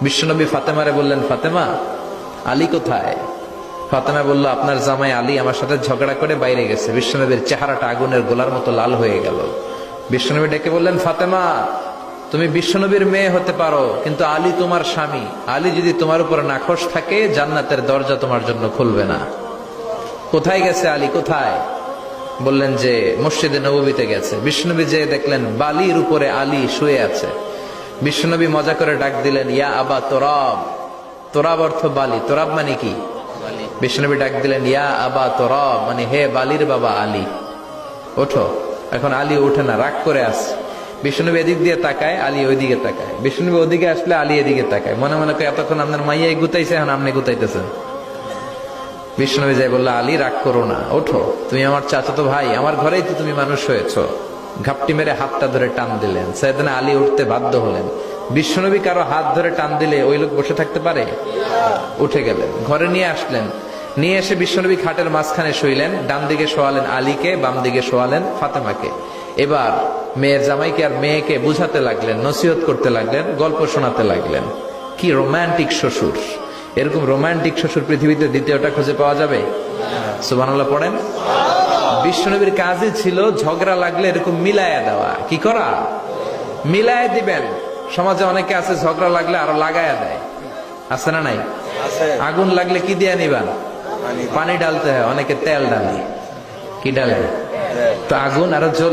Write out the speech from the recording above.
বিশ্বনবী ফাতেমারে বললেন, ফাতেমা, আলী কোথায়? ফাতেমা বলল, আপনার জামাই আলী আমার সাথে ঝগড়া করে বাইরে গেছে। বিশ্বনবীর চেহারাটা আগুনের গোলার মতো লাল হয়ে গেল। বিশ্বনবী ডেকে বললেন, ফাতেমা, তুমি বিশ্বনবীর মেয়ে হতে পারো, কিন্তু আলী তোমার স্বামী। আলী যদি তোমার উপর নাখোশ থাকে, জান্নাতের দরজা তোমার জন্য খুলবে না। কোথায় গেছে আলী, কোথায়? বললেন যে মসজিদে নববীতে গেছে। বিশ্বনবী যে দেখলেন বালির উপরে আলী শুয়ে আছে। বিশ্বনবী মজা করে ডাক দিলেন, ইয়া আবা তোরাব। তোরাব অর্থ বালি, তোরাব মানে কি? বিশ্বনবী ডাক দিলেন, ইয়া আবা তোরাব, মানে হে বালির বাবা আলী, ওঠো। এখন আলী ওঠে না, রাগ করে আসছে। বিশ্বনবী এদিক দিয়ে তাকায়, আলী ওইদিকে তাকায়। বিশ্বনবী ওদিকে আসলে আলী এদিকে তাকায়। মনে মনে করে এতক্ষণ আপনার মাইয়াই গুতাইছে, এখন আপনি গুতাইতেছেন। বিশ্বনবী যাই বললো, আলী রাগ করো না, ওঠো, তুমি আমার চাচাতো ভাই, আমার ঘরেই তো তুমি মানুষ হয়েছ। ঘাপটি মেরে হাতটা ধরে টান দিলেন। সাইয়েদনা আলী উঠতে বাধ্য হলেন। বিশ্বনবী কারো হাত ধরে টান দিলে ওই লোক বসে থাকতে পারে? উঠে গেলেন, ঘরে নিয়ে আসলেন। নিয়ে এসে বিশ্বনবী খাটের মাঝখানে শুইলেন। ডান দিকে শোয়ালেন আলীকে, বাম দিকে শোয়ালেন ফাতেমাকে। এবার মেয়ের জামাইকে আর মেয়েকে বুঝাতে লাগলেন, নসিহত করতে লাগলেন, গল্প শোনাতে লাগলেন। কি রোমান্টিক শ্বশুর! এরকম রোমান্টিক শ্বশুর পৃথিবীতে দ্বিতীয়টা খুঁজে পাওয়া যাবে? সুবহানাল্লাহ পড়েন। বিশ্বনবীর কাজই ছিল ঝগড়া লাগলে এরকম মিলায়া দেওয়া। কি করা? মিলায়া দিবেন। সমাজে অনেকে আছে ঝগড়া লাগলে আরো লাগায়া দেয়, আছে না নাই? আগুন লাগলে কি দিয়ে নিবান? পানি ঢালতে হয়, অনেকে তেল ঢালে। কি ঢালে? তো আগুন আরো জ্বলে